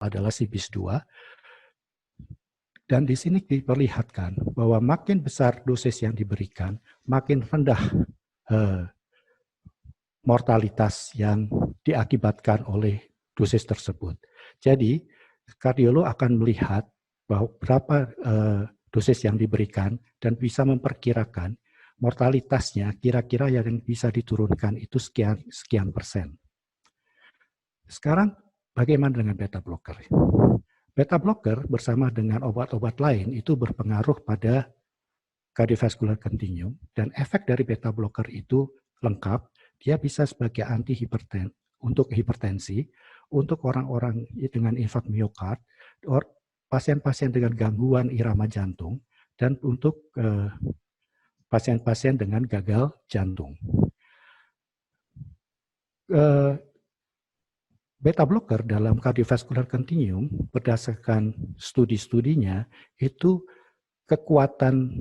adalah CBIS-2. Dan di sini diperlihatkan bahwa makin besar dosis yang diberikan, makin rendah mortalitas yang diakibatkan oleh dosis tersebut. Jadi, kardiolog akan melihat bahwa berapa dosis yang diberikan dan bisa memperkirakan mortalitasnya kira-kira yang bisa diturunkan itu sekian persen. Sekarang bagaimana dengan beta blocker? Beta blocker bersama dengan obat-obat lain itu berpengaruh pada cardiovascular continuum, dan efek dari beta blocker itu lengkap. Dia bisa sebagai untuk hipertensi, untuk orang-orang dengan infark miokard, pasien-pasien dengan gangguan irama jantung, dan untuk pasien-pasien dengan gagal jantung. Beta blocker dalam cardiovascular continuum berdasarkan studi-studinya itu kekuatan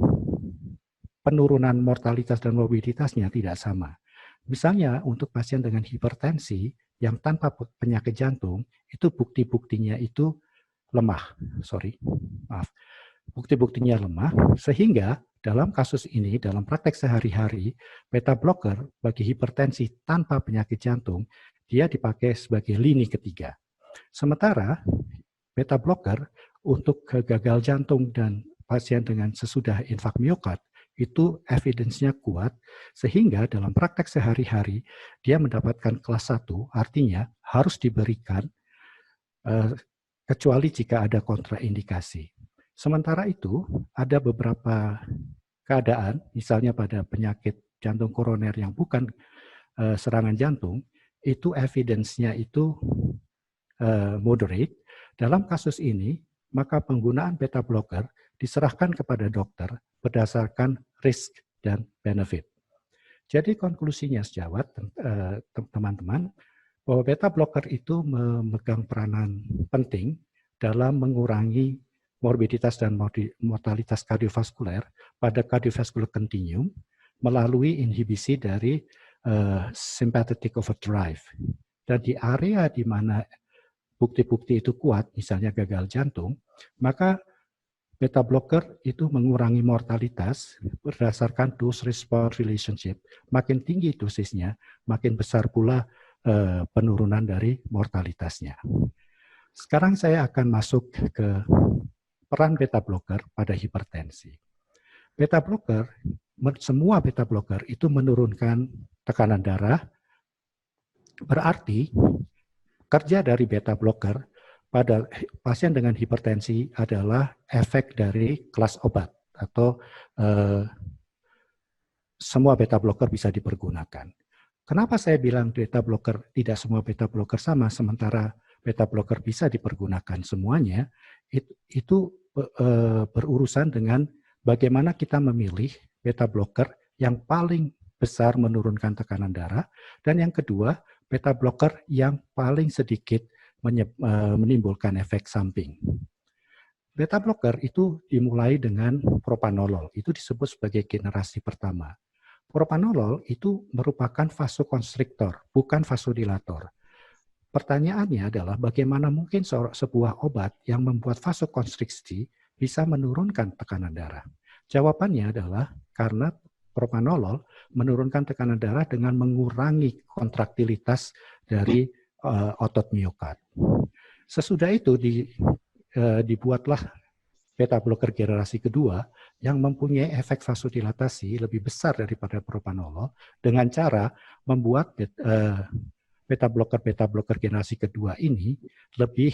penurunan mortalitas dan morbiditasnya tidak sama. Misalnya untuk pasien dengan hipertensi yang tanpa penyakit jantung itu bukti-buktinya itu lemah. Bukti-buktinya lemah sehingga dalam kasus ini, dalam praktek sehari-hari, beta blocker bagi hipertensi tanpa penyakit jantung, dia dipakai sebagai lini ketiga. Sementara beta blocker untuk gagal jantung dan pasien dengan sesudah infark miokard, itu evidence-nya kuat, sehingga dalam praktek sehari-hari, dia mendapatkan kelas 1, artinya harus diberikan kecuali jika ada kontraindikasi. Sementara itu, ada beberapa keadaan, misalnya pada penyakit jantung koroner yang bukan serangan jantung, itu evidence-nya itu moderate. Dalam kasus ini, maka penggunaan beta blocker diserahkan kepada dokter berdasarkan risk dan benefit. Jadi konklusinya sejawat, teman-teman, bahwa beta blocker itu memegang peranan penting dalam mengurangi morbiditas dan mortalitas kardiovaskuler pada cardiovascular continuum melalui inhibisi dari sympathetic overdrive. Dan di area di mana bukti-bukti itu kuat, misalnya gagal jantung, maka beta blocker itu mengurangi mortalitas berdasarkan dose-response relationship. Makin tinggi dosisnya, makin besar pula penurunan dari mortalitasnya. Sekarang saya akan masuk ke peran beta blocker pada hipertensi. Beta blocker, semua beta blocker itu menurunkan tekanan darah, berarti kerja dari beta blocker pada pasien dengan hipertensi adalah efek dari kelas obat atau semua beta blocker bisa dipergunakan. Kenapa saya bilang beta blocker tidak semua beta blocker sama, sementara beta blocker bisa dipergunakan semuanya, itu berurusan dengan bagaimana kita memilih beta blocker yang paling besar menurunkan tekanan darah, dan yang kedua, beta blocker yang paling sedikit menimbulkan efek samping. Beta blocker itu dimulai dengan propanolol, itu disebut sebagai generasi pertama. Propanolol itu merupakan vasokonstriktor, bukan vasodilator. Pertanyaannya adalah bagaimana mungkin sebuah obat yang membuat vasokonstriksi bisa menurunkan tekanan darah? Jawabannya adalah karena propanolol menurunkan tekanan darah dengan mengurangi kontraktilitas dari otot miokard. Sesudah itu dibuatlah beta blocker generasi kedua yang mempunyai efek vasodilatasi lebih besar daripada propanolol dengan cara membuat beta blocker generasi kedua ini lebih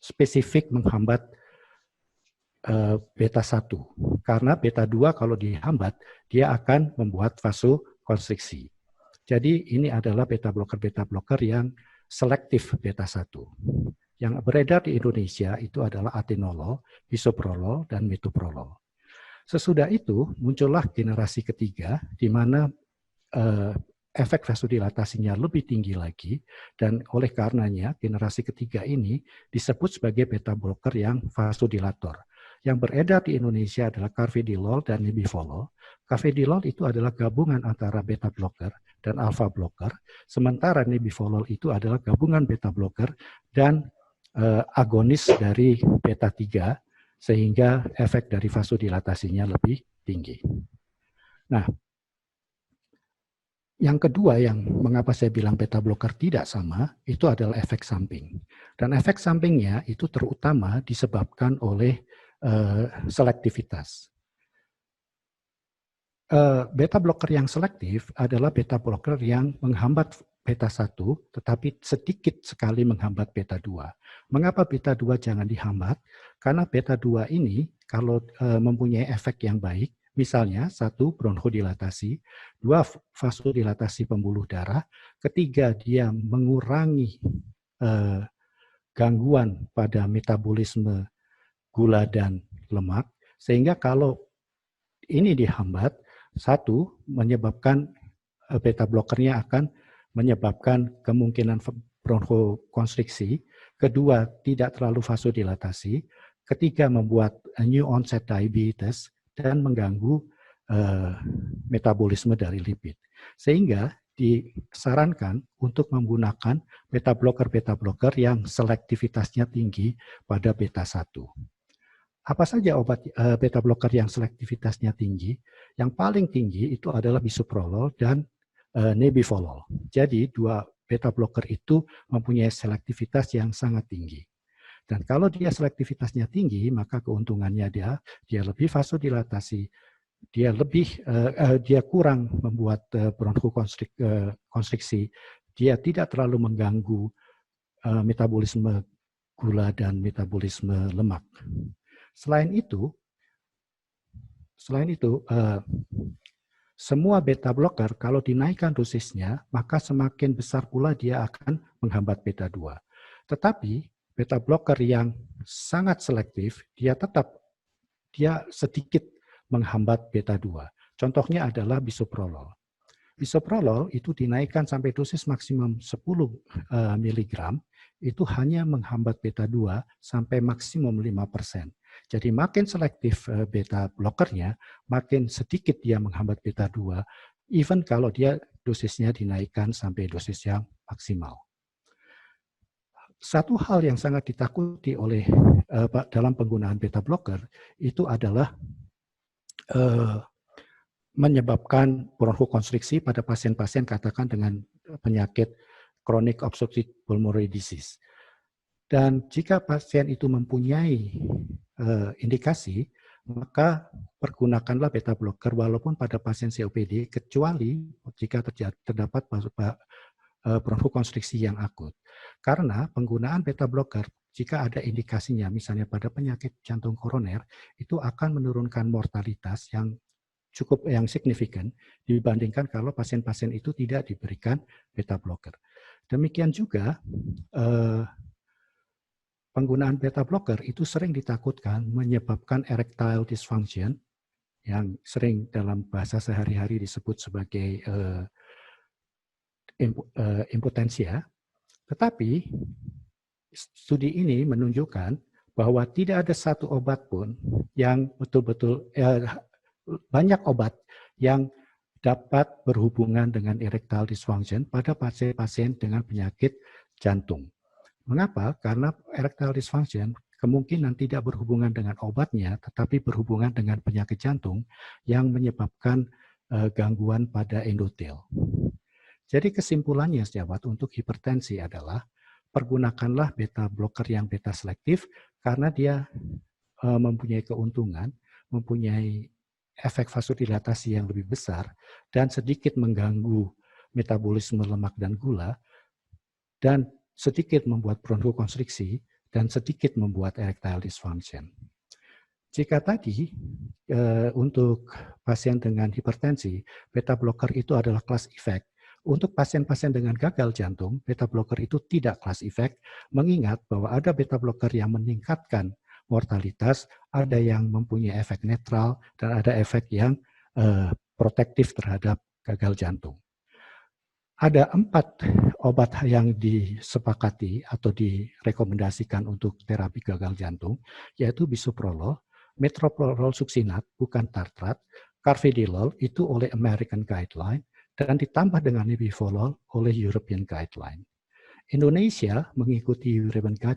spesifik menghambat beta 1. Karena beta 2 kalau dihambat, dia akan membuat vasokonstriksi. Jadi ini adalah beta blocker yang selektif beta 1. Yang beredar di Indonesia itu adalah atenolol, bisoprolol, dan metoprolol. Sesudah itu muncullah generasi ketiga di mana efek vasodilatasinya lebih tinggi lagi, dan oleh karenanya generasi ketiga ini disebut sebagai beta blocker yang vasodilator. Yang beredar di Indonesia adalah carvedilol dan nebivolol. Carvedilol itu adalah gabungan antara beta blocker dan alpha blocker, sementara nebivolol itu adalah gabungan beta blocker dan agonis dari beta 3 sehingga efek dari vasodilatasinya lebih tinggi. Nah, yang kedua yang mengapa saya bilang beta blocker tidak sama, itu adalah efek samping. Dan efek sampingnya itu terutama disebabkan oleh selektivitas. Beta blocker yang selektif adalah beta blocker yang menghambat beta 1, tetapi sedikit sekali menghambat beta 2. Mengapa beta 2 jangan dihambat? Karena beta 2 ini kalau mempunyai efek yang baik, misalnya 1, bronkhodilatasi, 2, vasodilatasi pembuluh darah, ketiga, dia mengurangi gangguan pada metabolisme gula dan lemak, sehingga kalau ini dihambat, 1, menyebabkan beta blockernya akan menyebabkan kemungkinan bronkokonstriksi, kedua, tidak terlalu vasodilatasi, ketiga, membuat new onset diabetes, dan mengganggu metabolisme dari lipid. Sehingga disarankan untuk menggunakan beta blocker yang selektivitasnya tinggi pada beta 1. Apa saja obat beta blocker yang selektivitasnya tinggi? Yang paling tinggi itu adalah bisoprolol dan nebivolol. Jadi dua beta blocker itu mempunyai selektivitas yang sangat tinggi. Dan kalau dia selektivitasnya tinggi, maka keuntungannya dia lebih vasodilatasi, dia kurang membuat bronkokonstriksi, dia tidak terlalu mengganggu metabolisme gula dan metabolisme lemak. Selain itu, semua beta blocker kalau dinaikkan dosisnya, maka semakin besar pula dia akan menghambat beta 2. Tetapi beta blocker yang sangat selektif, dia sedikit menghambat beta 2. Contohnya adalah bisoprolol. Bisoprolol itu dinaikkan sampai dosis maksimum 10 mg, itu hanya menghambat beta 2 sampai maksimum 5%. Jadi makin selektif beta blockernya, makin sedikit dia menghambat beta 2, even kalau dia dosisnya dinaikkan sampai dosis yang maksimal. Satu hal yang sangat ditakuti oleh dalam penggunaan beta blocker itu adalah menyebabkan bronkokonstriksi pada pasien-pasien katakan dengan penyakit chronic obstructive pulmonary disease. Dan jika pasien itu mempunyai indikasi, maka pergunakanlah beta blocker walaupun pada pasien COPD, kecuali jika terdapat bronkokonstriksi yang akut. Karena penggunaan beta blocker jika ada indikasinya, misalnya pada penyakit jantung koroner, itu akan menurunkan mortalitas yang signifikan dibandingkan kalau pasien-pasien itu tidak diberikan beta blocker. Demikian juga penggunaan beta blocker itu sering ditakutkan menyebabkan erectile dysfunction yang sering dalam bahasa sehari-hari disebut sebagai impotensia. Tetapi studi ini menunjukkan bahwa tidak ada satu obat pun yang betul-betul banyak obat yang dapat berhubungan dengan erectile dysfunction pada pasien-pasien dengan penyakit jantung. Mengapa? Karena erectile dysfunction kemungkinan tidak berhubungan dengan obatnya, tetapi berhubungan dengan penyakit jantung yang menyebabkan gangguan pada endotel. Jadi kesimpulannya sejawat untuk hipertensi adalah pergunakanlah beta blocker yang beta selektif karena dia mempunyai keuntungan, mempunyai efek vasodilatasi yang lebih besar dan sedikit mengganggu metabolisme lemak dan gula dan sedikit membuat bronkokonstriksi dan sedikit membuat erectile dysfunction. Jika tadi untuk pasien dengan hipertensi, beta blocker itu adalah class effect. Untuk pasien-pasien dengan gagal jantung, beta blocker itu tidak class effect, mengingat bahwa ada beta blocker yang meningkatkan mortalitas, ada yang mempunyai efek netral, dan ada efek yang protektif terhadap gagal jantung. Ada 4 obat yang disepakati atau direkomendasikan untuk terapi gagal jantung, yaitu bisoprolol, metoprolol suksinat, bukan tartrat, carvedilol itu oleh American Guideline, dan ditambah dengan nebivolol oleh European Guideline. Indonesia mengikuti European Guideline